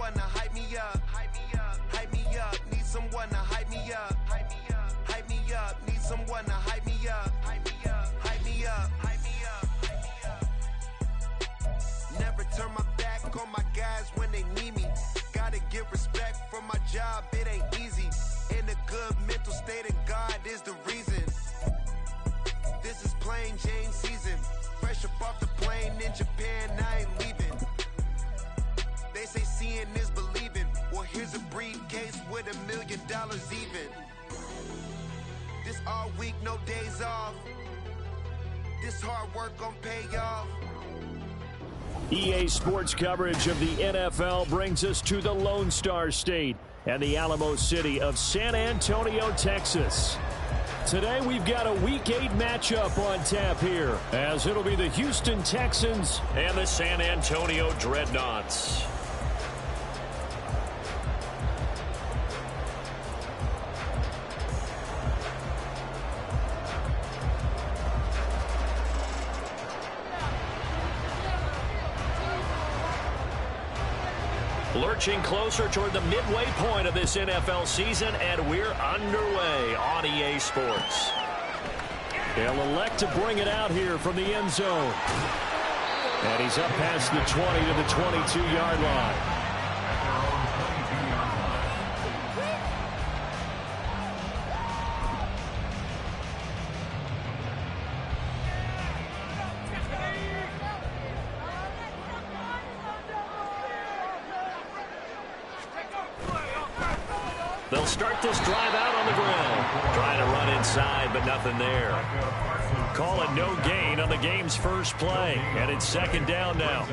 someone to hype me up. Hype me up. Hype me up. Need someone to hype me up. Hype me up. Hype me up. Need someone to hype me up. Hype me up. Hype me up. Hype me up. Hype me up. Never turn my back on my guys when they need me. Gotta get respect for my job, it ain't easy. In a good mental state, and God is the reason. This is plain Jane season. Fresh up off the plane in Japan, I ain't leaving. They say seeing is believing. Well, here's a briefcase with $1 million even. This all week, no days off. This hard work gon' pay off. EA Sports coverage of the NFL brings us to the Lone Star State and the Alamo City of San Antonio, Texas. Today we've got a Week 8 matchup on tap here, as it'll be the Houston Texans and the San Antonio Dreadnoughts. Lurching closer toward the midway point of this NFL season, and we're underway on EA Sports. They'll elect to bring it out here from the end zone. And he's up past the 20 to the 22-yard line. They'll start this drive out on the ground. Trying to run inside, but nothing there. Call it no gain on the game's first play. And it's second down now.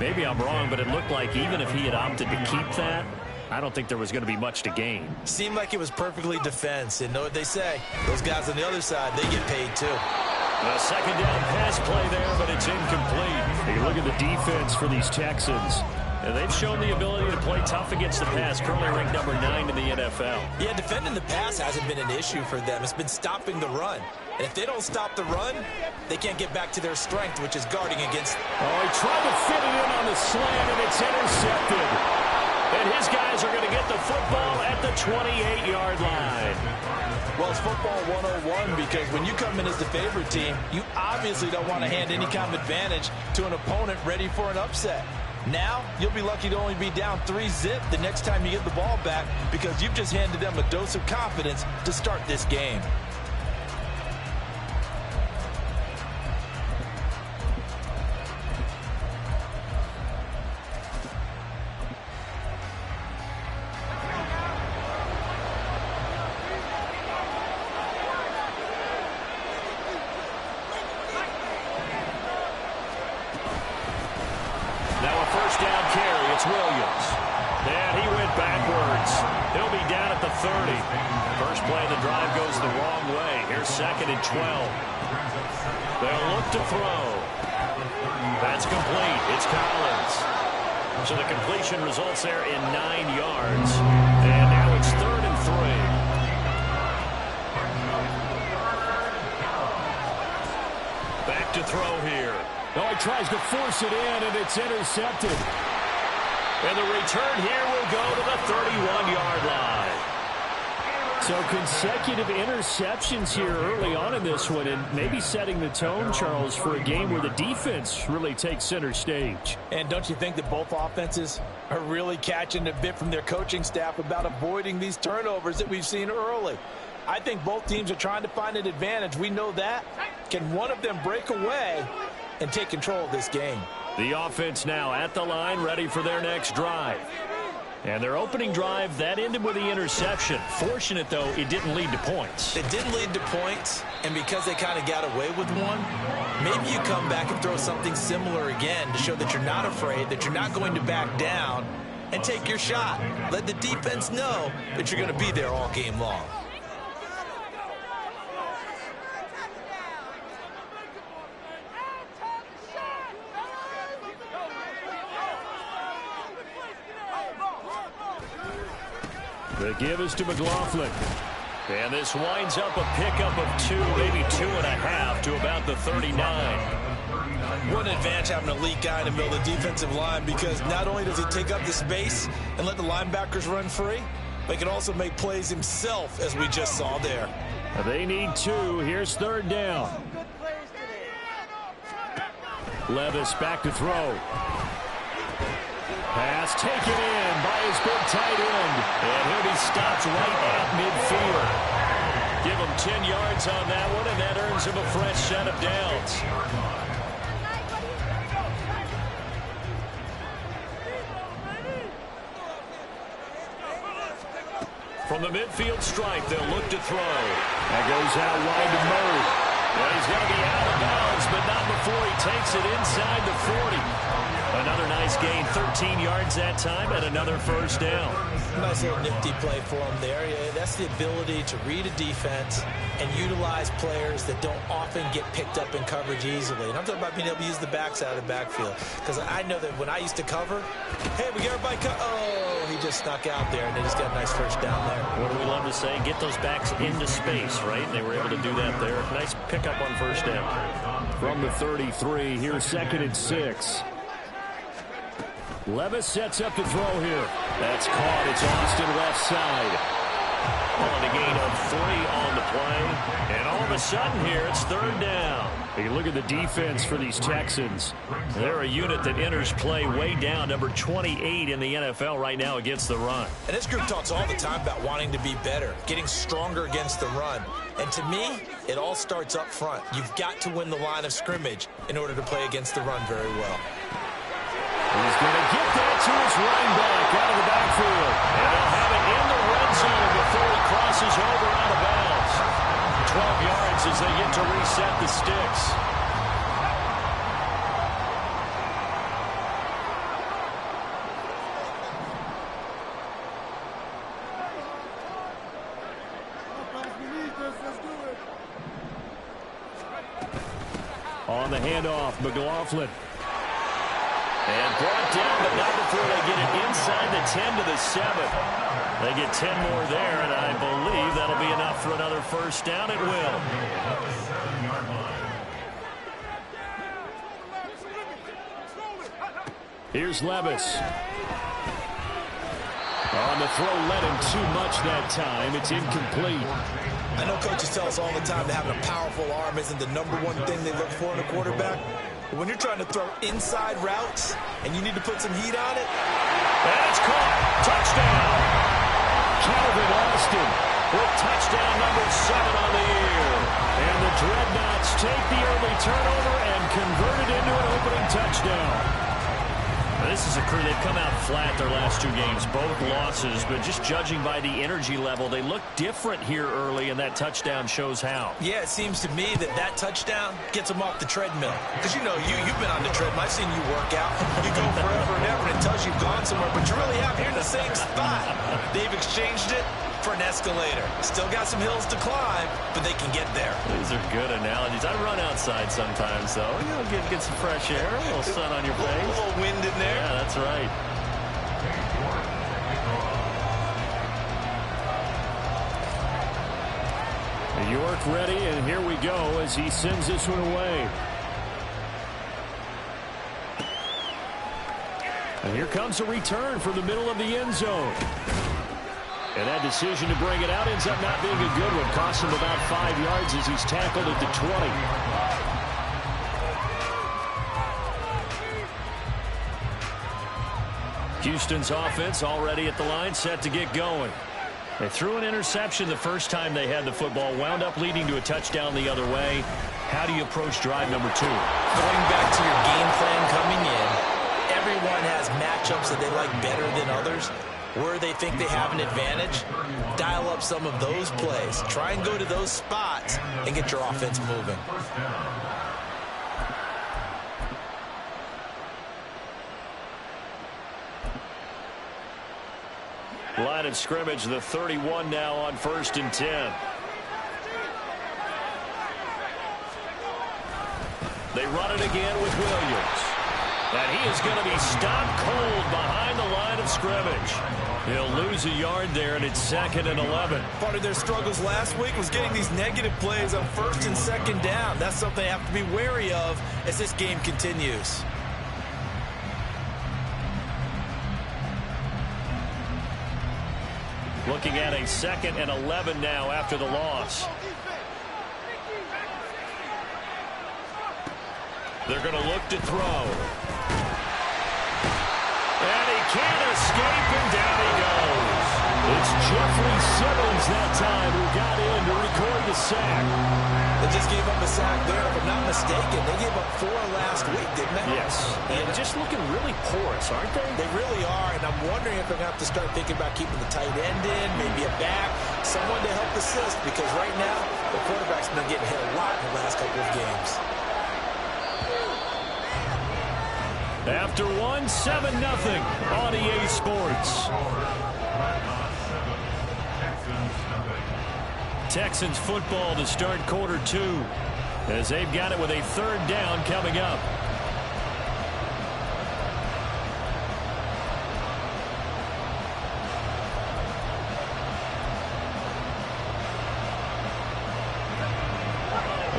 Maybe I'm wrong, but it looked like even if he had opted to keep that, I don't think there was going to be much to gain. Seemed like it was perfectly defense. And know what they say? Those guys on the other side, they get paid too. A second down pass play there, but it's incomplete. Hey, look at the defense for these Texans. And they've shown the ability to play tough against the pass, currently ranked number 9 in the NFL. Yeah, defending the pass hasn't been an issue for them. It's been stopping the run. And if they don't stop the run, they can't get back to their strength, which is guarding against. Oh, he tried to fit it in on the slant, and it's intercepted. And his guys are going to get the football at the 28-yard line. Well, it's football 101 because when you come in as the favorite team, you obviously don't want to hand any kind of advantage to an opponent ready for an upset. Now, you'll be lucky to only be down 3-zip the next time you get the ball back because you've just handed them a dose of confidence to start this game. Williams. And he went backwards. He'll be down at the 30. First play of the drive goes the wrong way. Here's second and 12. They'll look to throw. That's complete. It's Collins. So the completion results there in 9 yards. And now it's third and 3. Back to throw here. Oh, he tries to force it in, and it's intercepted. And the return here will go to the 31-yard line. So consecutive interceptions here early on in this one, and maybe setting the tone, Charles, for a game where the defense really takes center stage. And don't you think that both offenses are really catching a bit from their coaching staff about avoiding these turnovers that we've seen early? I think both teams are trying to find an advantage. We know that. Can one of them break away and take control of this game? The offense now at the line, ready for their next drive. And their opening drive, that ended with the interception. Fortunate, though, it didn't lead to points. It didn't lead to points, and because they kind of got away with one, maybe you come back and throw something similar again to show that you're not afraid, that you're not going to back down, and take your shot. Let the defense know that you're going to be there all game long. The give is to McLaughlin. And this winds up a pickup of 2, maybe 2.5 to about the 39. What an advantage having an elite guy in the middle of the defensive line, because not only does he take up the space and let the linebackers run free, but he can also make plays himself, as we just saw there. They need 2. Here's 3rd down. Levis back to throw. Pass taken in by his big tight end. And he'll be stopped right at midfield. Give him 10 yards on that one, and that earns him a fresh set of downs. From the midfield stripe, they'll look to throw. That goes out wide to Murray. Well, he's going to be out of bounds, but not before he takes it inside the 40. Another nice gain, 13 yards that time, and another first down. Nice little nifty play for him there. Yeah, that's the ability to read a defense and utilize players that don't often get picked up in coverage easily. And I'm talking about being able to use the backs out of the backfield. Because I know that when I used to cover, hey, we get everybody oh, he just snuck out there, and they just got a nice first down there. What do we love to say? Get those backs into space, right? And they were able to do that there. Nice pickup on first down. From the 33, here's 2nd and 6. Levis sets up to throw here. That's caught. It's Austin left side. On a gain of 3 on the play. And all of a sudden here, it's 3rd down. You look at the defense for these Texans. They're a unit that enters play way down, number 28 in the NFL right now against the run. And this group talks all the time about wanting to be better, getting stronger against the run. And to me, it all starts up front. You've got to win the line of scrimmage in order to play against the run very well. He's going to get that to his running back out of the backfield. And they'll have it in the red zone before he crosses over out of bounds. 12 yards as they get to reset the sticks. On the handoff, McLaughlin. And brought down, but not before they get it inside the 10 to the 7. They get 10 more there, and I believe that'll be enough for another first down. It will. Here's Levis. On the throw, led him too much that time. It's incomplete. I know coaches tell us all the time that having a powerful arm isn't the #1 thing they look for in a quarterback. But when you're trying to throw inside routes and you need to put some heat on it. And it's caught. Touchdown. Calvin Austin with touchdown number 7 on the year. And the Dreadnoughts take the early turnover and convert it into an opening touchdown. This is a crew, they've come out flat their last 2 games, both losses, but just judging by the energy level, they look different here early, and that touchdown shows how. Yeah, it seems to me that touchdown gets them off the treadmill. Because, you know, you've been on the treadmill. I've seen you work out. You go forever and ever, and it tells you you've gone somewhere, but you really have. You're in the same spot. They've exchanged it for an escalator. Still got some hills to climb, but they can get there. These are good analogies. I run outside sometimes, though. You know, get some fresh air, a little sun on your face. A little wind in there. Yeah, that's right. York ready, and here we go as he sends this one away. And here comes a return from the middle of the end zone. And that decision to bring it out ends up not being a good one. Cost him about 5 yards as he's tackled at the 20. Houston's offense already at the line, set to get going. They threw an interception the first time they had the football, wound up leading to a touchdown the other way. How do you approach drive number 2? Going back to your game plan coming in, everyone has matchups that they like better than others. Where they think they have an advantage, dial up some of those plays. Try and go to those spots and get your offense moving. Line of scrimmage, the 31 now on 1st and 10. They run it again with Williams. And he is going to be stopped cold behind the line of scrimmage. He'll lose a yard there, and it's 2nd and 11. Part of their struggles last week was getting these negative plays on 1st and 2nd down. That's something they have to be wary of as this game continues. Looking at a 2nd and 11 now after the loss. They're going to look to throw. And he can't escape, and down he goes. It's Jeffrey Simmons that time who got in to record the sack. They just gave up a sack there, if I'm not mistaken. They gave up 4 last week, didn't they? Yes. And just looking really porous, aren't they? They really are, and I'm wondering if they're going to have to start thinking about keeping the tight end in, maybe a back, someone to help assist, because right now, the quarterback's been getting hit a lot in the last couple of games. After 1, 7-0 on EA Sports. Texans football to start quarter 2 as they've got it with a 3rd down coming up.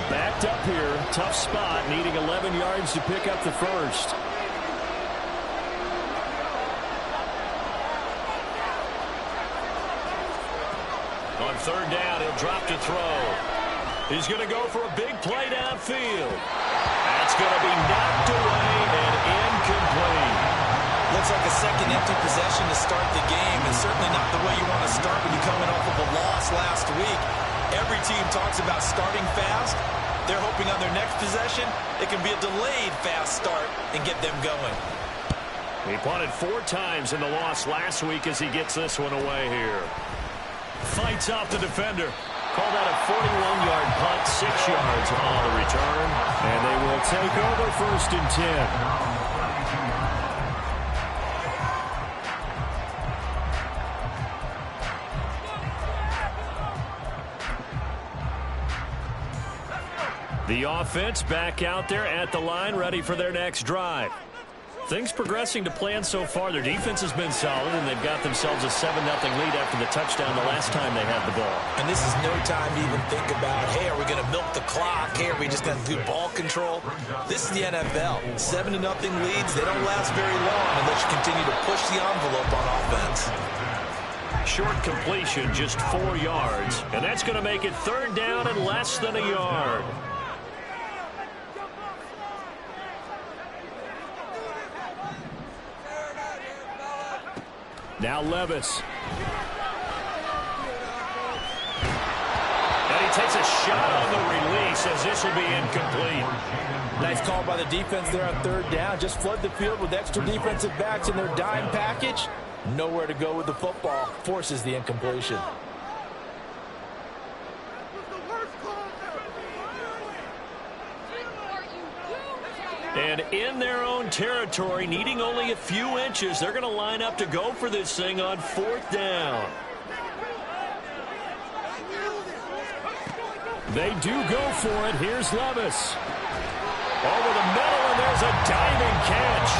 Backed up here, tough spot, needing 11 yards to pick up the first. On 3rd down, he'll drop to throw. He's going to go for a big play downfield. That's going to be knocked away and incomplete. Looks like a second empty possession to start the game, and certainly not the way you want to start when you're coming off of a loss last week. Every team talks about starting fast. They're hoping on their next possession, it can be a delayed fast start and get them going. He punted 4 times in the loss last week as he gets this one away here. Fights off the defender. Called out a 41-yard punt, 6 yards on the return. And they will take over 1st and 10. The offense back out there at the line, ready for their next drive. Things progressing to plan so far. Their defense has been solid, and they've got themselves a 7-0 lead after the touchdown the last time they had the ball. And this is no time to even think about, hey, are we going to milk the clock? Hey, are we just going to do ball control? This is the NFL. 7-0 leads, they don't last very long unless you continue to push the envelope on offense. Short completion, just 4 yards, and that's going to make it 3rd down and less than a yard. Now Levis. And he takes a shot on the release as this will be incomplete. Nice call by the defense there on 3rd down. Just flood the field with extra defensive backs in their dime package. Nowhere to go with the football. Forces the incompletion. And in their own territory, needing only a few inches, they're going to line up to go for this thing on 4th down. They do go for it. Here's Levis. Over the middle, and there's a diving catch.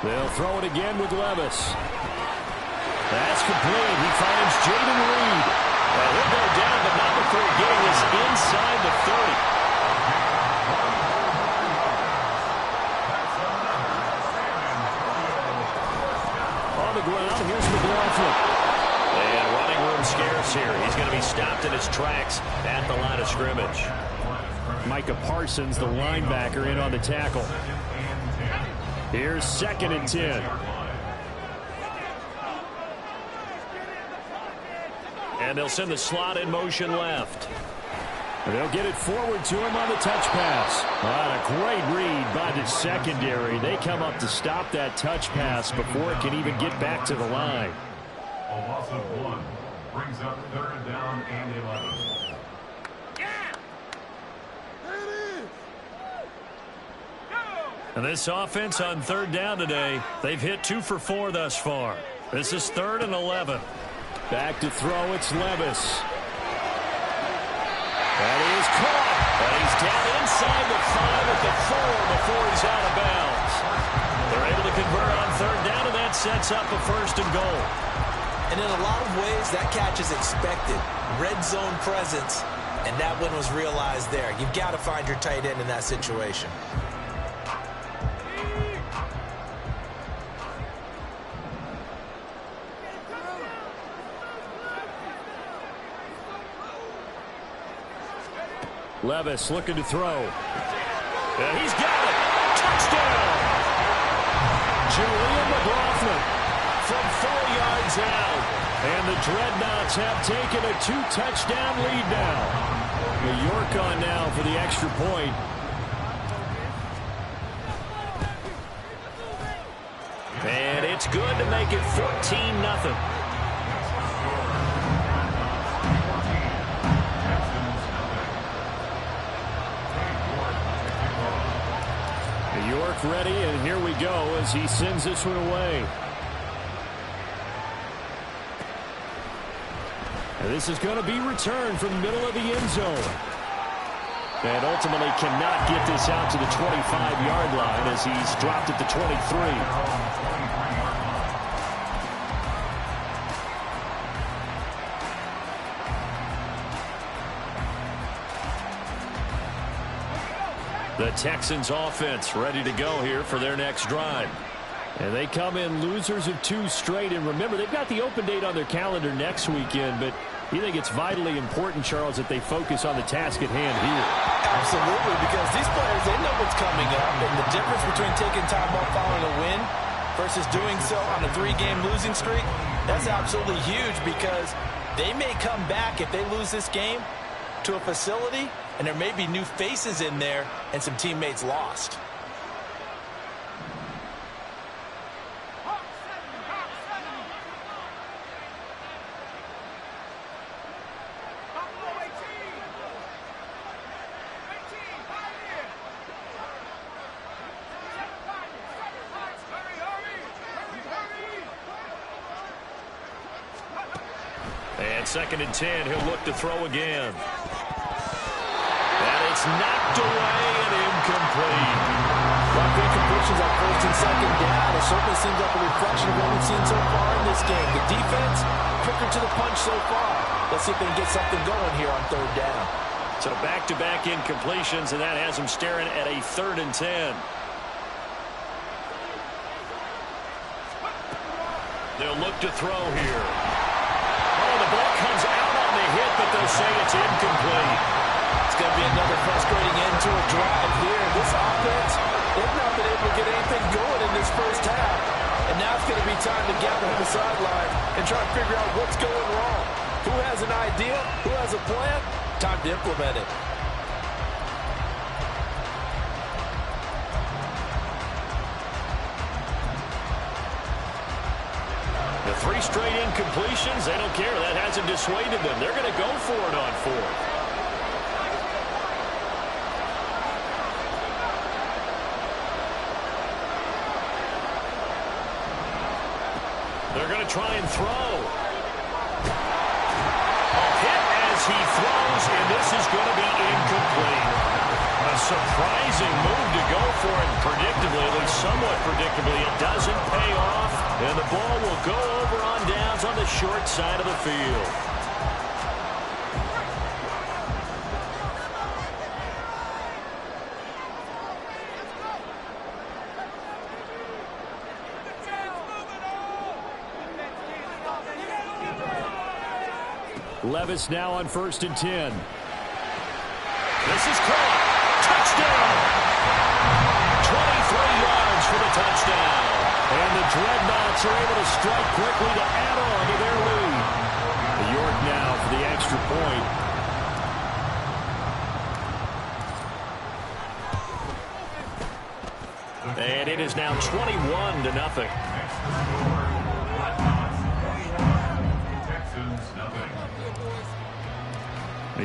They'll throw it again with Levis. That's complete. He finds Jaden Reed. Well, he'll go down, but not before getting this inside the 30. On the ground, here's McLaughlin. And running room scarce here. He's going to be stopped in his tracks at the line of scrimmage. Micah Parsons, the linebacker, in on the tackle. Here's 2nd and 10. And they'll send the slot in motion left. And they'll get it forward to him on the touch pass. A great read by the secondary. They come up to stop that touch pass before it can even get back to the line. A loss of 1 brings up 3rd down and 11. And this offense on 3rd down today, they've hit 2 for 4 thus far. This is 3rd and 11. Back to throw, it's Levis. And he is caught. And he's down inside the 5 at the 4 before he's out sets up a 1st and goal. And in a lot of ways, that catch is expected. Red zone presence, and that one was realized there. You've got to find your tight end in that situation. Levis looking to throw. And he's got it. Touchdown! Julian McLaughlin from 4 yards out. And the Dreadnoughts have taken a 2-touchdown lead now. New York on now for the extra point. And it's good to make it 14-0. York ready, and here we go as he sends this one away. And this is going to be returned from the middle of the end zone. And ultimately cannot get this out to the 25-yard line as he's dropped at the 23. The Texans offense ready to go here for their next drive. And they come in losers of 2 straight. And remember, they've got the open date on their calendar next weekend. But you think it's vitally important, Charles, that they focus on the task at hand here? Absolutely, because these players, they know what's coming up. And the difference between taking time off following a win versus doing so on a 3-game losing streak, that's absolutely huge because they may come back if they lose this game to a facility, and there may be new faces in there and some teammates lost. And 2nd and 10, he'll look to throw again. And it's knocked away and incomplete. Like incompletions on 1st and 2nd down, it certainly seems like a reflection of what we've seen so far in this game. The defense, quicker to the punch so far. Let's see if they can get something going here on 3rd down. So back-to-back incompletions, and that has them staring at a 3rd and 10. They'll look to throw here. Oh, the ball comes out on the hit, but they'll say it's incomplete. It's going to be another frustrating end to a drive here. This offense, they've not been able to get anything going in this first half. And now it's going to be time to gather on the sideline and try to figure out what's going wrong. Who has an idea? Who has a plan? Time to implement it. The 3 straight incompletions, they don't care. That hasn't dissuaded them. They're going to go for it on 4th. They're going to try and throw. A hit as he throws, and this is going to be incomplete. A surprising move to go for it predictably, at least somewhat predictably. It doesn't pay off, and the ball will go over on downs on the short side of the field. Levis now on 1st and 10. This is caught. Touchdown! 23 yards for the touchdown. And the Dreadnoughts are able to strike quickly to add on to their lead. York now for the extra point. And it is now 21-0.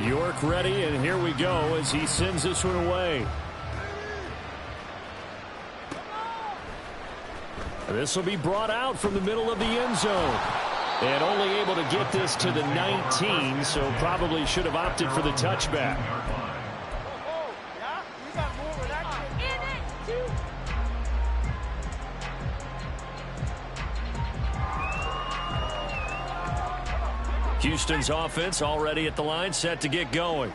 York ready, and here we go as he sends this one away. This will be brought out from the middle of the end zone. And only able to get this to the 19, so probably should have opted for the touchback. Houston's offense already at the line, set to get going.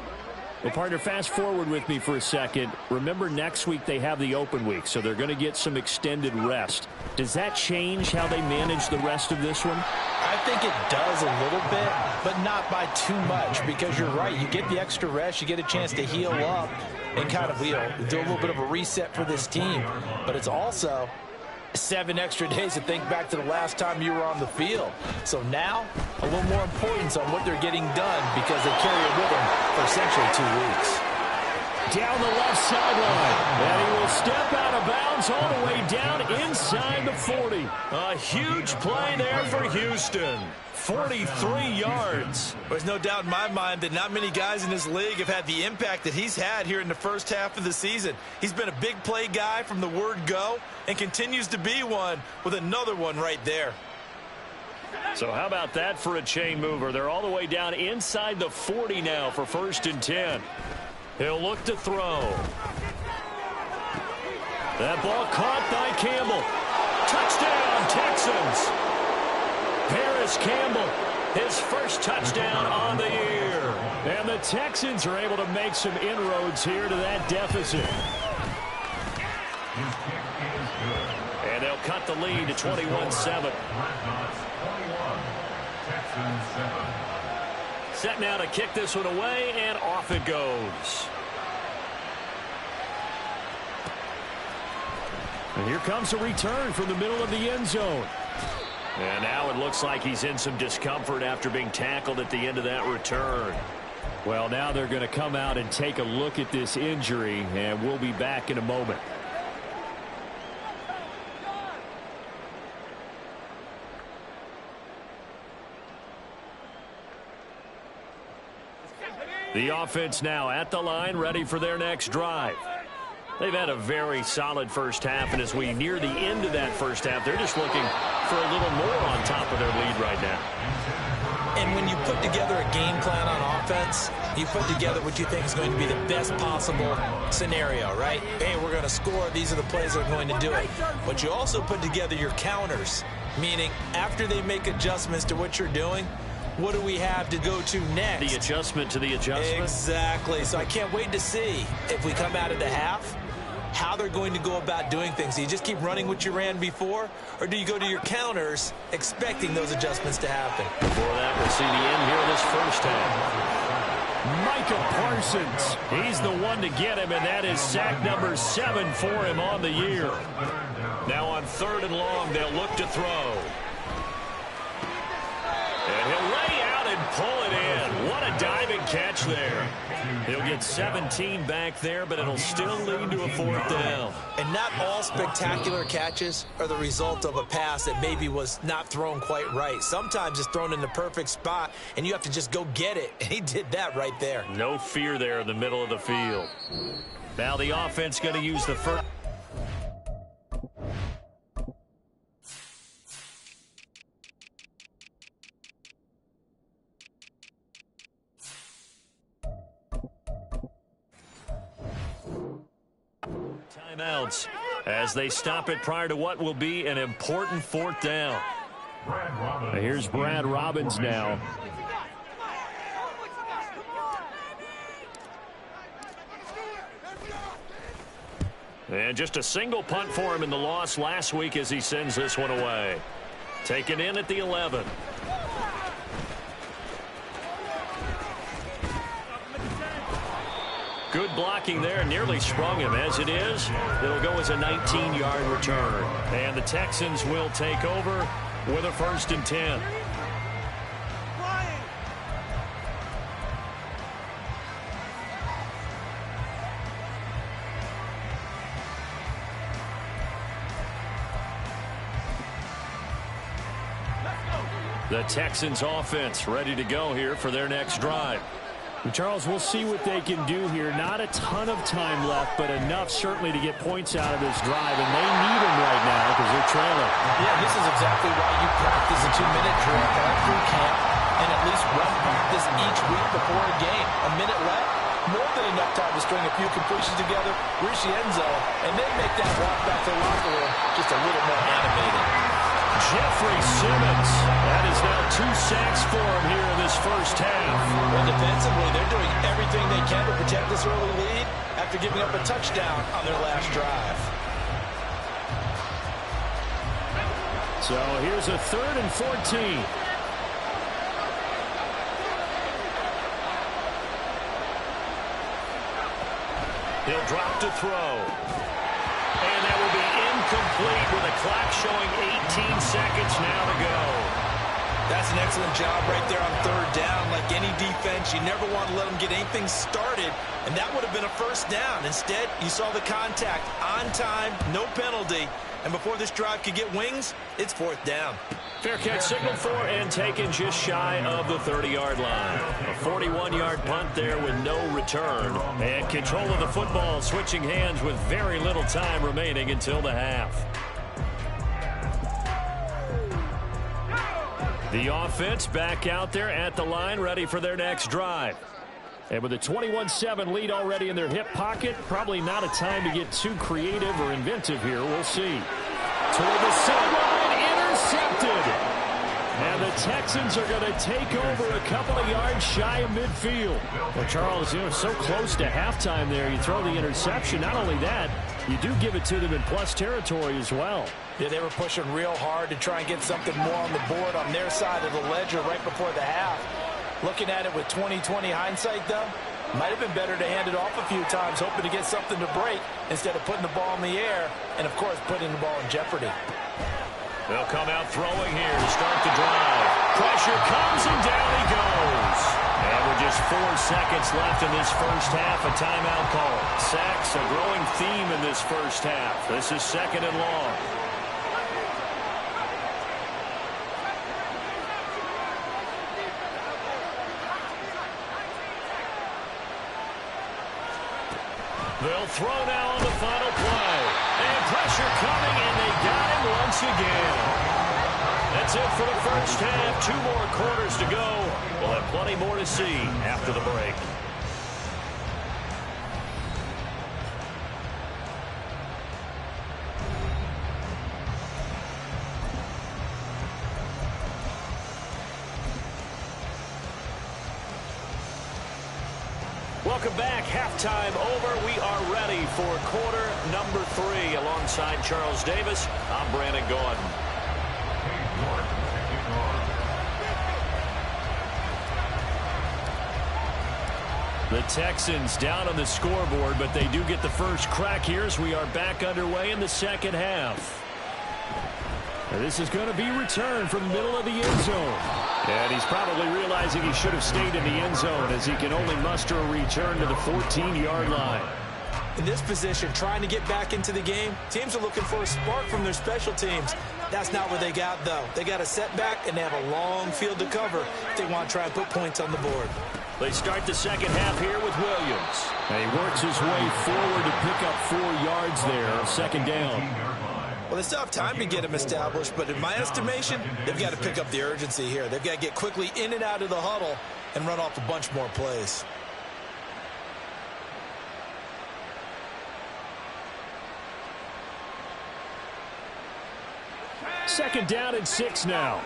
Well, partner, fast forward with me for a second. Remember, next week they have the open week, so they're going to get some extended rest. Does that change how they manage the rest of this one? I think it does a little bit, but not by too much, because you're right. You get the extra rest, you get a chance to heal up and kind of do a little bit of a reset for this team. But it's also 7 extra days to think back to the last time you were on the field. So now, a little more importance on what they're getting done because they carry it with them for essentially 2 weeks. Down the left sideline, and he will step out of bounds all the way down inside the 40. A huge play there for Houston. 43 yards. There's no doubt in my mind that not many guys in this league have had the impact that he's had here in the first half of the season. He's been a big play guy from the word go and continues to be one with another one right there. So how about that for a chain mover? They're all the way down inside the 40 now for 1st and 10. He'll look to throw. That ball caught by Campbell. Touchdown, Texans. Paris Campbell, his first touchdown on the year. And the Texans are able to make some inroads here to that deficit. And they'll cut the lead to 21-7. Set now to kick this one away, and off it goes. And here comes a return from the middle of the end zone. And now it looks like he's in some discomfort after being tackled at the end of that return. Well, now they're going to come out and take a look at this injury, and we'll be back in a moment. The offense now at the line, ready for their next drive. They've had a very solid first half, and as we near the end of that first half, they're just looking for a little more on top of their lead right now. And when you put together a game plan on offense, you put together what you think is going to be the best possible scenario, right? Hey, we're going to score. These are the plays that are going to do it. But you also put together your counters, meaning after they make adjustments to what you're doing, what do we have to go to next? The adjustment to the adjustment? Exactly. So I can't wait to see if we come out of the half, how they're going to go about doing things. Do you just keep running what you ran before, or do you go to your counters expecting those adjustments to happen? Before that, we'll see the end here of this first half. Micah Parsons, he's the one to get him, and that is sack number 7 for him on the year. Now on 3rd and long, they'll look to throw. And he'll lay out and pull it in. What a diving catch there. He'll get 17 back there, but it'll still lead to a 4th down. And not all spectacular catches are the result of a pass that maybe was not thrown quite right. Sometimes it's thrown in the perfect spot, and you have to just go get it. And he did that right there. No fear there in the middle of the field. Now the offense going to use the first. Timeouts as they stop it prior to what will be an important 4th down. Here's Brad Robbins now. And just a single punt for him in the loss last week as he sends this one away. Taken in at the 11. Good blocking there, nearly sprung him. As it is, it'll go as a 19-yard return. And the Texans will take over with a 1st and 10. The Texans offense ready to go here for their next drive. And Charles, we'll see what they can do here. Not a ton of time left, but enough certainly to get points out of this drive, and they need them right now because they're trailing. Yeah, this is exactly why you practice a 2-minute drill all through camp and at least one practice each week before a game. A minute left, more than enough time to string a few completions together, reach the end zone, and then make that walk back to the locker room just a little more animated. Jeffrey Simmons. That is now 2 sacks for him here in this first half. Well, defensively, they're doing everything they can to protect this early lead after giving up a touchdown on their last drive. So here's a 3rd and 14. He'll drop to throw. And that will be incomplete with the clock showing 18 seconds now to go. That's an excellent job right there on 3rd down. Like any defense, you never want to let them get anything started, and that would have been a first down. Instead, you saw the contact on time, no penalty, and before this drive could get wings, it's 4th down. Fair catch signaled for and taken just shy of the 30-yard line. A 41-yard punt there with no return. And control of the football switching hands with very little time remaining until the half. The offense back out there at the line, ready for their next drive. And with a 21-7 lead already in their hip pocket, probably not a time to get too creative or inventive here. We'll see. Toward the sideline, intercepted. And the Texans are going to take over a couple of yards shy of midfield. Well, Charles, so close to halftime there. You throw the interception. Not only that, you do give it to them in plus territory as well. Yeah, they were pushing real hard to try and get something more on the board on their side of the ledger right before the half. Looking at it with 20/20 hindsight, though, might have been better to hand it off a few times, hoping to get something to break instead of putting the ball in the air and, of course, putting the ball in jeopardy. They'll come out throwing here to start the drive. Pressure comes and down he goes. And with just 4 seconds left in this first half, a timeout call. Sacks, a growing theme in this first half. This is 2nd and long. They'll throw now on the final play. And pressure coming, and they got him once again. That's it for the first half. 2 more quarters to go. We'll have plenty more to see after the break. Welcome back. Halftime over. We are ready for quarter number 3. Alongside Charles Davis, I'm Brandon Gordon. The Texans down on the scoreboard, but they do get the first crack here as we are back underway in the second half. And this is going to be returned from the middle of the end zone. And he's probably realizing he should have stayed in the end zone as he can only muster a return to the 14-yard line. In this position, trying to get back into the game, teams are looking for a spark from their special teams. That's not what they got, though. They got a setback, and they have a long field to cover if they want to try and put points on the board. They start the second half here with Williams. And he works his way forward to pick up 4 yards there, second down. Well, they still have time to get him established, but in my estimation, they've got to pick up the urgency here. They've got to get quickly in and out of the huddle and run off a bunch more plays. Second down and 6 now.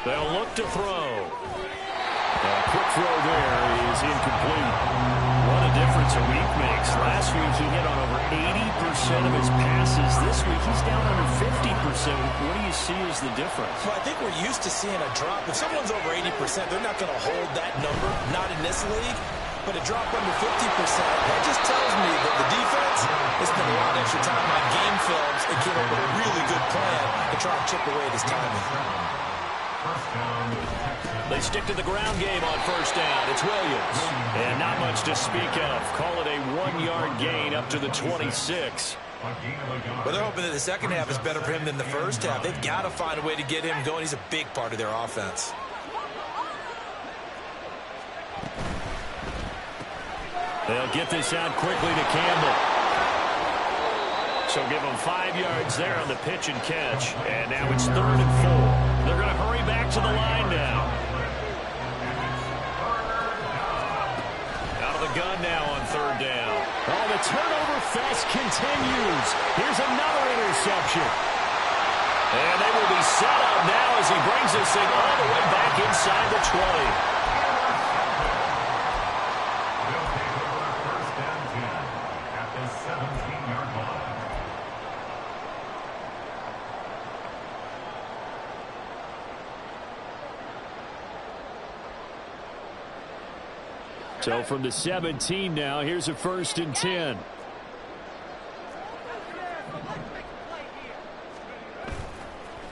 They'll look to throw. A quick throw there is incomplete. What a difference a week makes. Last week he hit on over 80% of his passes. This week he's down under 50%. What do you see as the difference? Well, I think we're used to seeing a drop. If someone's over 80%, they're not going to hold that number, not in this league. But a drop under 50%, that just tells me that the defense has spent a lot of extra time on game films and came up with a really good plan to try and chip away at his timing. They stick to the ground game on first down. It's Williams. And not much to speak of. Call it a 1-yard gain up to the 26. Well, they're hoping that the second half is better for him than the first half. They've got to find a way to get him going. He's a big part of their offense. They'll get this out quickly to Campbell. So give him 5 yards there on the pitch and catch. And now it's 3rd and 4. They're going to hurry back to the line now. gun now on third down. Oh, the turnover fest continues. Here's another interception. And they will be set up now as he brings this thing all the way back inside the 20. So from the 17 now, here's a 1st and 10.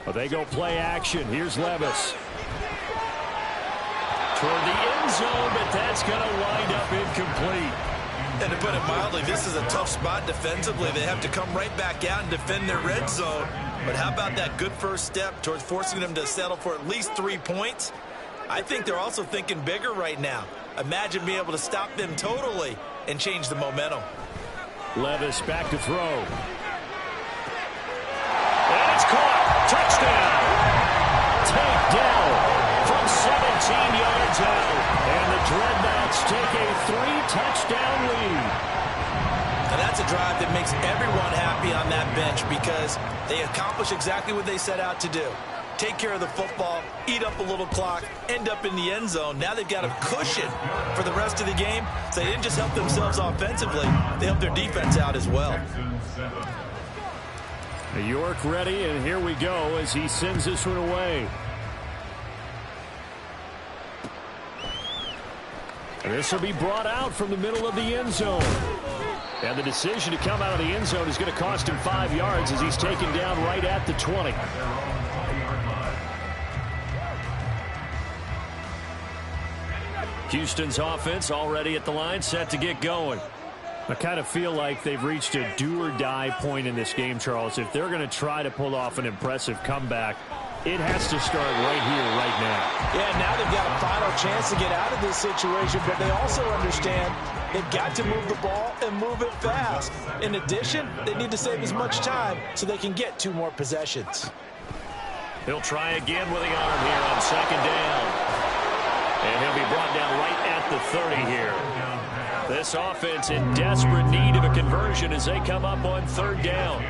Well, they go play action. Here's Levis. Toward the end zone, but that's going to wind up incomplete. And to put it mildly, this is a tough spot defensively. They have to come right back out and defend their red zone. But how about that good first step towards forcing them to settle for at least 3 points? I think they're also thinking bigger right now. Imagine being able to stop them totally and change the momentum. Levis back to throw. And it's caught. Touchdown. Takedown from 17 yards out. And the Dreadnoughts take a 3-touchdown lead. And that's a drive that makes everyone happy on that bench because they accomplish exactly what they set out to do. Take care of the football, eat up a little clock, end up in the end zone. Now they've got a cushion for the rest of the game. So they didn't just help themselves offensively, they helped their defense out as well. York ready, and here we go as he sends this one away. And this will be brought out from the middle of the end zone. And the decision to come out of the end zone is going to cost him 5 yards as he's taken down right at the 20. Houston's offense already at the line, set to get going. I kind of feel like they've reached a do-or-die point in this game, Charles. If they're going to try to pull off an impressive comeback, it has to start right here, right now. Yeah, now they've got a final chance to get out of this situation, but they also understand they've got to move the ball and move it fast. In addition, they need to save as much time so they can get 2 more possessions. He'll try again with the arm here on 2nd down. And he'll be brought down right at the 30 here. This offense in desperate need of a conversion as they come up on 3rd down.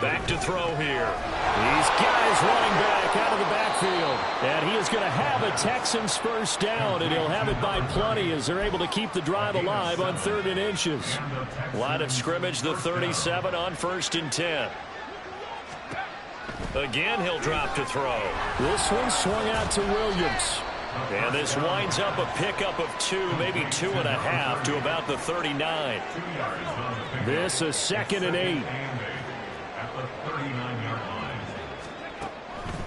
Back to throw here. These guys running back out of the backfield. And he is going to have a Texans 1st down, and he'll have it by plenty as they're able to keep the drive alive on 3rd and inches. Line of scrimmage, the 37 on 1st and 10. Again, he'll drop to throw. This one swung out to Williams. And this winds up a pickup of 2, maybe 2.5 to about the 39. This a 2nd and 8.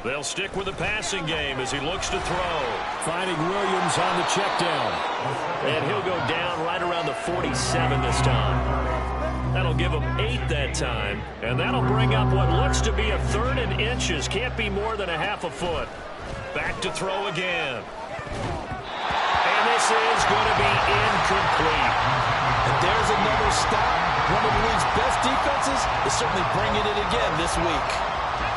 They'll stick with the passing game as he looks to throw. Finding Williams on the check down. And he'll go down right around the 47 this time. That'll give him 8 that time. And that'll bring up what looks to be a 3rd and inches. Can't be more than a half a foot. Back to throw again. And this is going to be incomplete. And there's another stop. One of the league's best defenses is certainly bringing it again this week.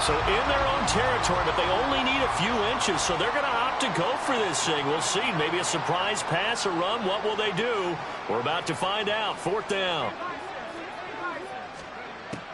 So in their own territory, but they only need a few inches, so they're going to opt to go for this thing. We'll see. Maybe a surprise pass or run. What will they do? We're about to find out. 4th down.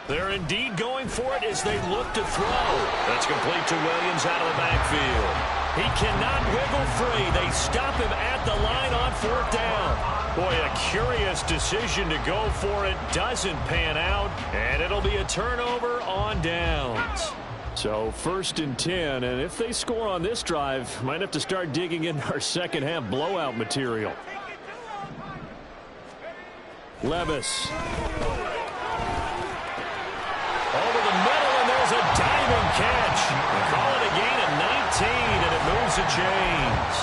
They're indeed going for it as they look to throw. That's complete to Williams out of the backfield. He cannot wiggle free. They stop him at the line on 4th down. Boy, a curious decision to go for it. Doesn't pan out, and it'll be a turnover on downs. So 1st and 10, and if they score on this drive, might have to start digging into our second half blowout material. Levis. Over the middle, and there's a diving catch. They call it a gain of 19, and it moves the chains.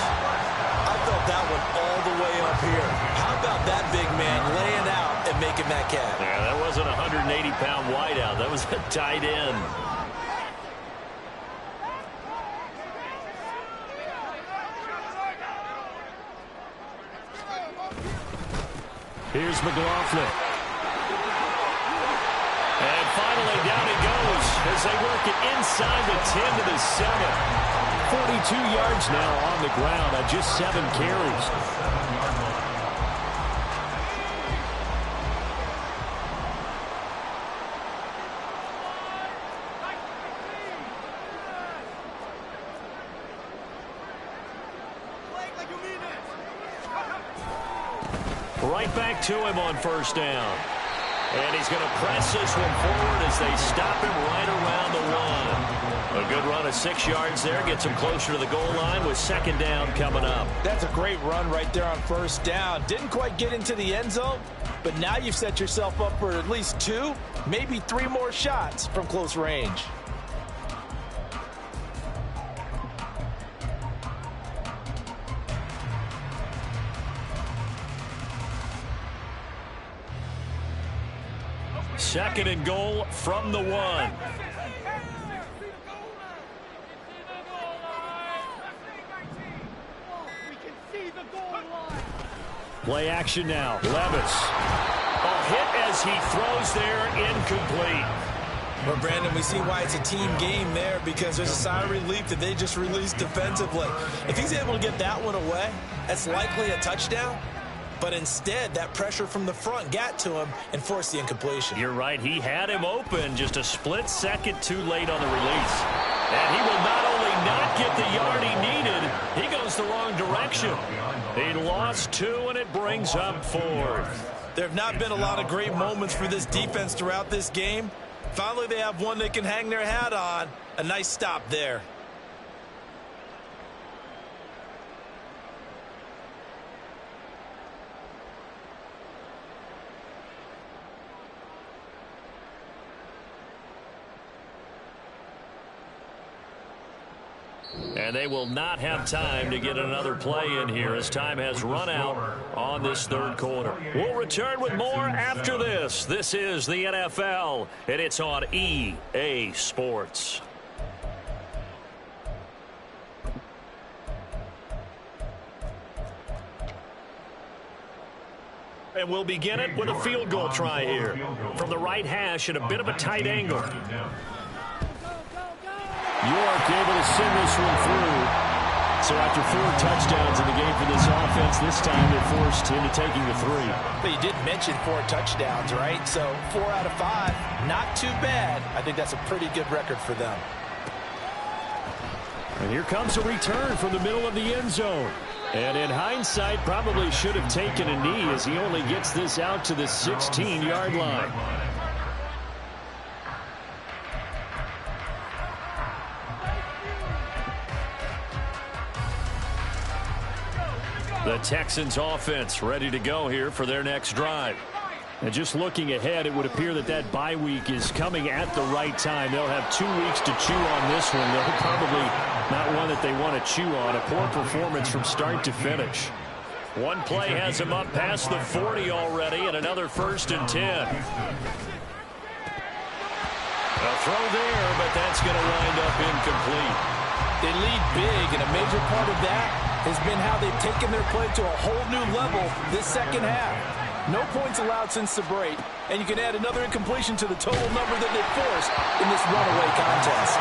I felt that one all the way up here. How about that big man laying out and making that catch? Yeah, that wasn't a 180-pound wideout. That was a tight end. Here's McLaughlin. And finally, down it goes as they work it inside the 10 to the 7. 42 yards now on the ground on just 7 carries. Right back to him on first down. And he's going to press this one forward as they stop him right around the 1. A good run of 6 yards there. Gets him closer to the goal line with second down coming up. That's a great run right there on first down. Didn't quite get into the end zone, but now you've set yourself up for at least 2, maybe 3 more shots from close range. Second and goal from the 1. Play action now. Levis. A hit as he throws there, incomplete. But, Brandon, we see why it's a team game there, because there's a sigh of relief that they just released defensively. If he's able to get that one away, that's likely a touchdown. But instead, that pressure from the front got to him and forced the incompletion. You're right. He had him open just a split second too late on the release. And he will not only not get the yard he needed, he goes the wrong direction. He lost 2, and it brings up 4th. There have not been a lot of great moments for this defense throughout this game. Finally, they have one they can hang their hat on. A nice stop there. And they will not have time to get another play in here as time has run out on this third quarter. We'll return with more after this. This is the NFL, and it's on EA Sports. And we'll begin it with a field goal try here. From the right hash at a bit of a tight angle. York able to send this one through. So after 4 touchdowns in the game for this offense, this time they're forced into taking the 3. But you did mention 4 touchdowns, right? So 4 out of 5, not too bad. I think that's a pretty good record for them. And here comes a return from the middle of the end zone. And in hindsight, probably should have taken a knee as he only gets this out to the 16-yard line. The Texans offense ready to go here for their next drive. And just looking ahead, it would appear that that bye week is coming at the right time. They'll have 2 weeks to chew on this one. They'll probably not one that they want to chew on. A poor performance from start to finish. One play has him up past the 40 already, and another 1st and 10. A throw there, but that's going to wind up incomplete. They lead big, and a major part of that has been how they've taken their play to a whole new level this second half. No points allowed since the break, and you can add another incompletion to the total number that they forced in this runaway contest.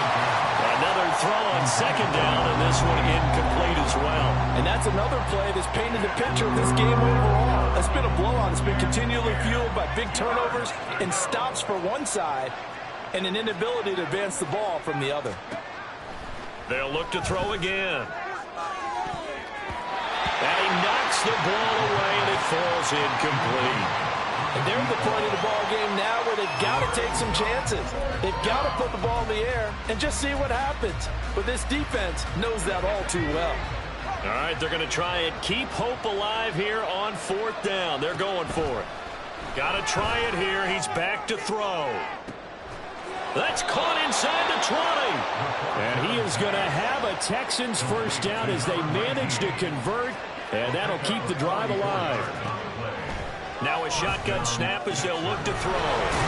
Another throw on second down, and this one incomplete as well. And that's another play that's painted the picture of this game overall. It's been a blowout. It's been continually fueled by big turnovers and stops for one side and an inability to advance the ball from the other. They'll look to throw again. And he knocks the ball away, and it falls incomplete. And they're at the point of the ball game now where they've got to take some chances. They've got to put the ball in the air and just see what happens. But this defense knows that all too well. All right, they're going to try and keep hope alive here on 4th down. They're going for it. Got to try it here. He's back to throw. That's caught inside the 20. And he is going to have a Texans 1st down as they manage to convert. And that'll keep the drive alive. Now a shotgun snap as they'll look to throw.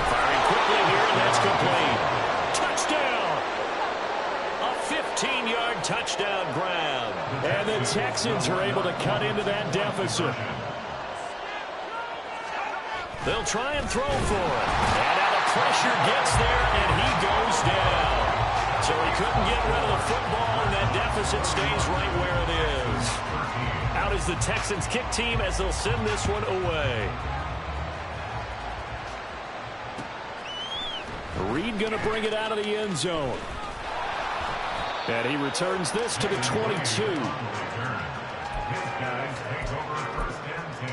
Firing quickly here, and that's complete. Touchdown! A 15-yard touchdown grab. And the Texans are able to cut into that deficit. They'll try and throw for it. And now the pressure gets there, and he goes down. So he couldn't get rid of the football, and that deficit stays right where it is. Out is the Texans kick team as they'll send this one away. Reed going to bring it out of the end zone. And he returns this to the 22. His guys take over first and 10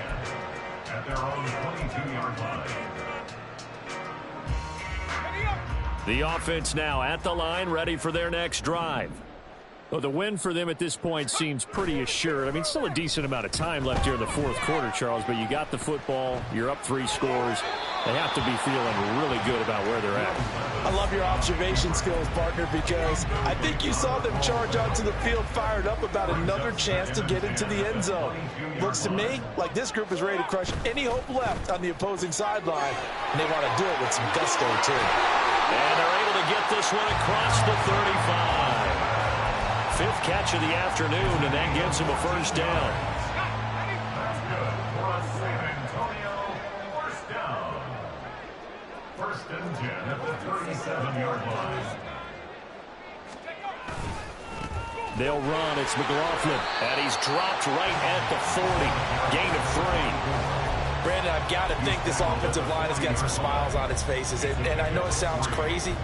at their own 22-yard line. The offense now at the line, ready for their next drive. Well, the win for them at this point seems pretty assured. I mean, still a decent amount of time left here in the fourth quarter, Charles, but you got the football, you're up 3 scores. They have to be feeling really good about where they're at. I love your observation skills, partner, because I think you saw them charge onto the field fired up about another chance to get into the end zone. Looks to me like this group is ready to crush any hope left on the opposing sideline, and they want to do it with some gusto, too. And they're able to get this one across the 35. 5th catch of the afternoon, and that gives him a first down. That's good for a San Antonio first down. First and 10 at the 37-yard line. They'll run. It's McLaughlin, and he's dropped right at the 40. Gain of 3. Brandon, I've got to think this offensive line has got some smiles on its faces. And I know it sounds crazy,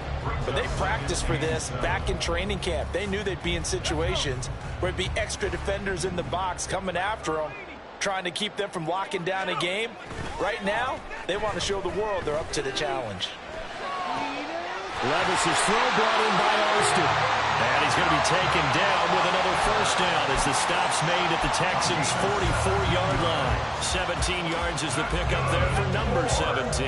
but they practiced for this back in training camp. They knew they'd be in situations where it'd be extra defenders in the box coming after them, trying to keep them from locking down a game. Right now, they want to show the world they're up to the challenge. Levis's throw brought in by Austin. And he's going to be taken down with another first down as the stop's made at the Texans' 44-yard line. 17 yards is the pickup there for number 17.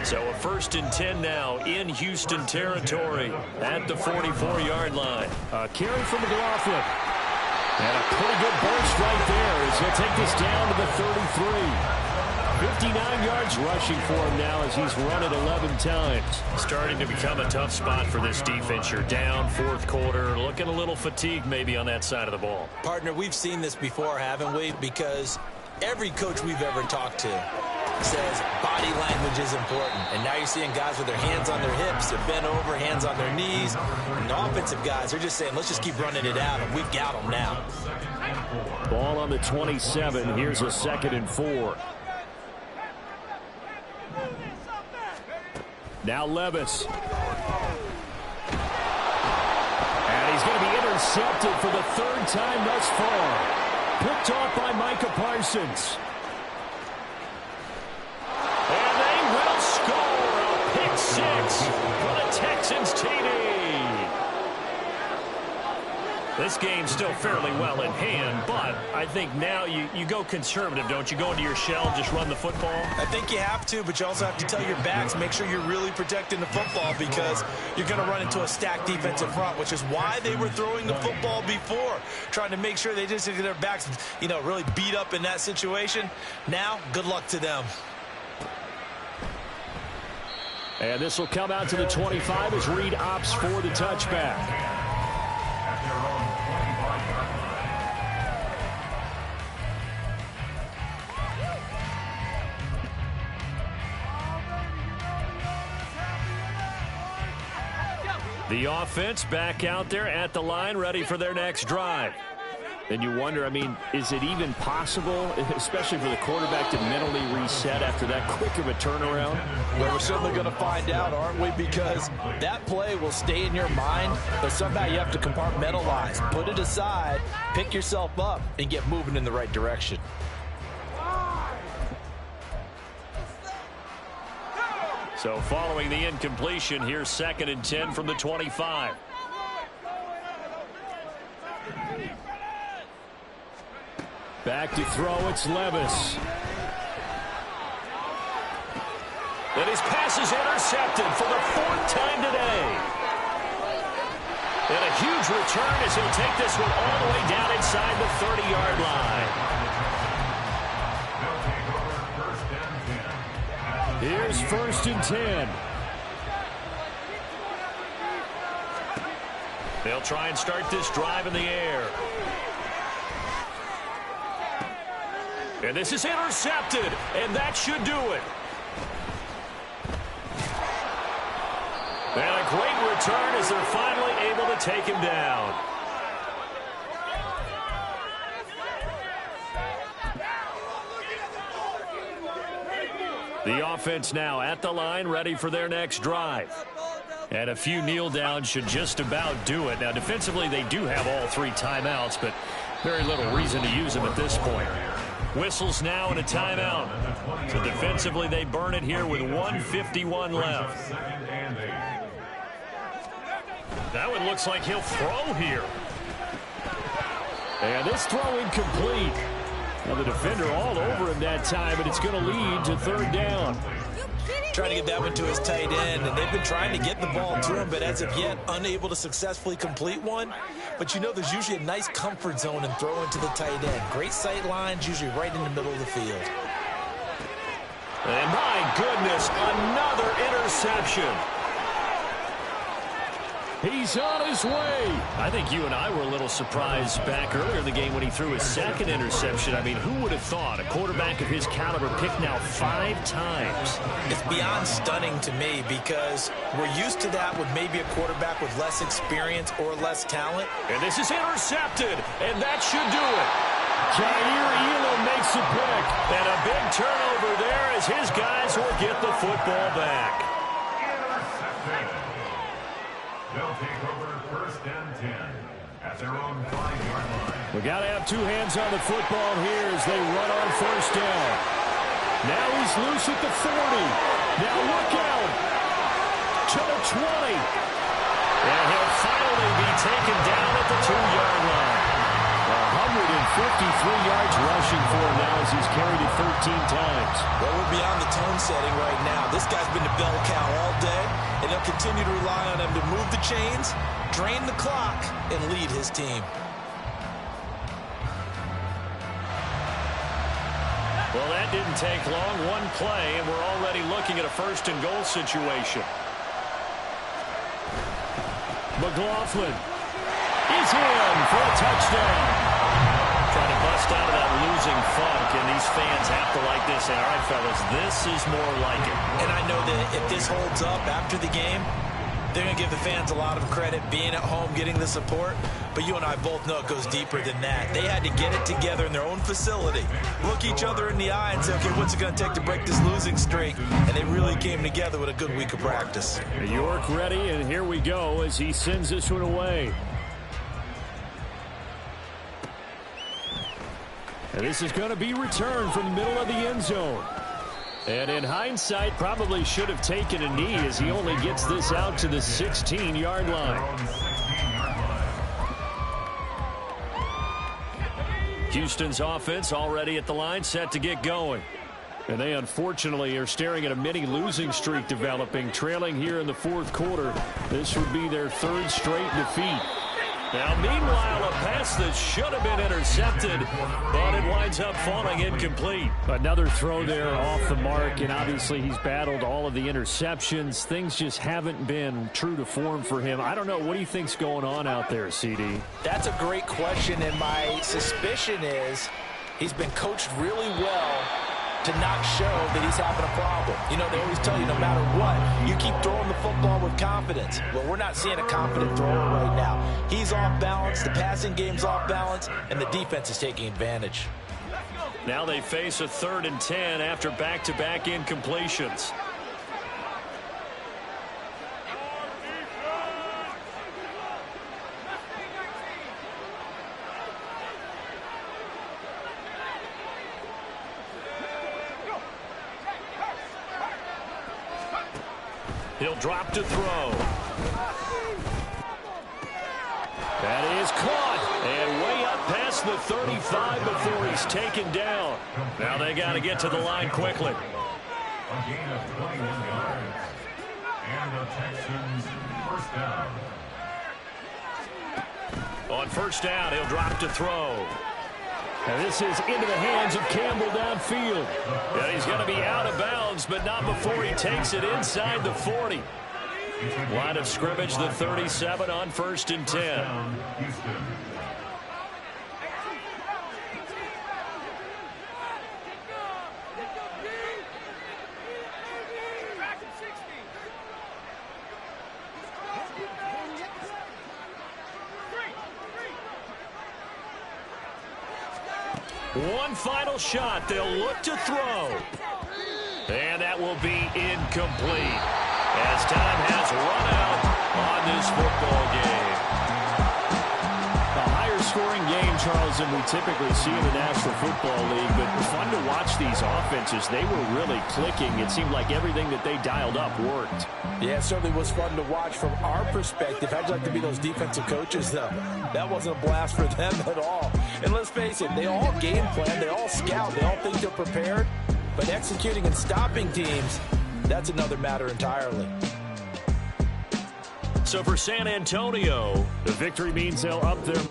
So a first and 10 now in Houston territory at the 44-yard line. A carry from McLaughlin. And a pretty good burst right there as he'll take this down to the 33. 59 yards rushing for him now as he's run it 11 times. Starting to become a tough spot for this defense. You're down, fourth quarter, looking a little fatigued maybe on that side of the ball. Partner, we've seen this before, haven't we? Because every coach we've ever talked to says body language is important. And now you're seeing guys with their hands on their hips, they're bent over, hands on their knees. And the offensive guys, they're just saying, let's just keep running it out, and we've got them now. Ball on the 27. Here's a 2nd and 4. Now Levis. And he's going to be intercepted for the 3rd time thus far. Picked off by Micah Parsons. And they will score a pick 6 for the Texans TD. This game's still fairly well in hand, but I think now you go conservative, don't you? Go into your shell and just run the football? I think you have to, but you also have to tell your backs, make sure you're really protecting the football because you're going to run into a stacked defensive front, which is why they were throwing the football before, trying to make sure they just get their backs, really beat up in that situation. Now, good luck to them. And this will come out to the 25 as Reed opts for the touchback. The offense back out there at the line, ready for their next drive. And you wonder, is it even possible, especially for the quarterback, to mentally reset after that quick of a turnaround? Well, we're certainly going to find out, aren't we? Because that play will stay in your mind, but somehow you have to compartmentalize, put it aside, pick yourself up, and get moving in the right direction. So following the incompletion, here's 2nd and 10 from the 25. Back to throw, it's Levis. And his pass is intercepted for the 4th time today. And a huge return as he'll take this one all the way down inside the 30-yard line. Here's 1st and 10. They'll try and start this drive in the air. And this is intercepted, and that should do it. And a great return as they're finally able to take him down. The offense now at the line, ready for their next drive. And a few kneel downs should just about do it. Now, defensively, they do have all 3 timeouts, but very little reason to use them at this point. Whistles now and a timeout. So defensively, they burn it here with 1:51 left. That one looks like he'll throw here. And this throw incomplete. Well, the defender all over him that time, but it's going to lead to 3rd down. Trying to get that one to his tight end, and they've been trying to get the ball to him, but as of yet, unable to successfully complete one. But you know there's usually a nice comfort zone in throwing to the tight end. Great sight lines, usually right in the middle of the field. And my goodness, another interception. He's on his way. I think you and I were a little surprised back earlier in the game when he threw his 2nd interception. I mean, who would have thought a quarterback of his caliber picked now 5 times? It's beyond stunning to me because we're used to that with maybe a quarterback with less experience or less talent. And this is intercepted, and that should do it. Jair Elam makes a pick, and a big turnover there as his guys will get the football back. They'll take over 1st and 10 at their own 5-yard line. We got to have 2 hands on the football here as they run on 1st down. Now he's loose at the 40. Now look out to the 20. And he'll finally be taken down at the 2-yard line. 153 yards rushing for him now as he's carried it 13 times. Well, we're beyond the tone setting right now. This guy's been the bell cow all day, and they'll continue to rely on him to move the chains, drain the clock, and lead his team. Well, that didn't take long. 1 play, and we're already looking at a 1st and goal situation. McLaughlin is in for a touchdown. Trying to bust out of that losing funk, and these fans have to like this. And, all right, fellas, this is more like it. And I know that if this holds up after the game, they're going to give the fans a lot of credit being at home, getting the support. But you and I both know it goes deeper than that. They had to get it together in their own facility, look each other in the eye and say, okay, what's it going to take to break this losing streak? And they really came together with a good week of practice. York ready, and here we go as he sends this one away. And this is going to be returned from the middle of the end zone. And in hindsight, probably should have taken a knee as he only gets this out to the 16-yard line. Houston's offense already at the line, set to get going. And they unfortunately are staring at a mini losing streak developing, trailing here in the 4th quarter. This would be their 3rd straight defeat. Now, meanwhile, a pass that should have been intercepted, but it winds up falling incomplete. Another throw there off the mark, and obviously he's battled all of the interceptions. Things just haven't been true to form for him. I don't know. What do you think's going on out there, CD? That's a great question, and my suspicion is he's been coached really well to not show that he's having a problem. You know, they always tell you no matter what, you keep throwing the football with confidence. Well, we're not seeing a confident thrower right now. He's off balance, the passing game's off balance, and the defense is taking advantage. Now they face a 3rd and 10 after back-to-back incompletions. He'll drop to throw. That is caught. And way up past the 35 before he's taken down. Now they got to get to the line quickly. A gain of 21 yards. And the Texans 1st down. On 1st down, he'll drop to throw. And this is into the hands of Campbell downfield. And he's going to be out of bounds, but not before he takes it inside the 40. Line of scrimmage, the 37 on 1st and 10. Houston. One final shot. They'll look to throw. And that will be incomplete as time has run out on this football game. A higher-scoring game, Charles, than we typically see in the National Football League, but fun to watch these offenses. They were really clicking. It seemed like everything that they dialed up worked. Yeah, it certainly was fun to watch from our perspective. How'd you like to be those defensive coaches, though? That wasn't a blast for them at all. And let's face it, they all game plan, they all scout, they all think they're prepared. But executing and stopping teams, that's another matter entirely. So for San Antonio, the victory means they'll up their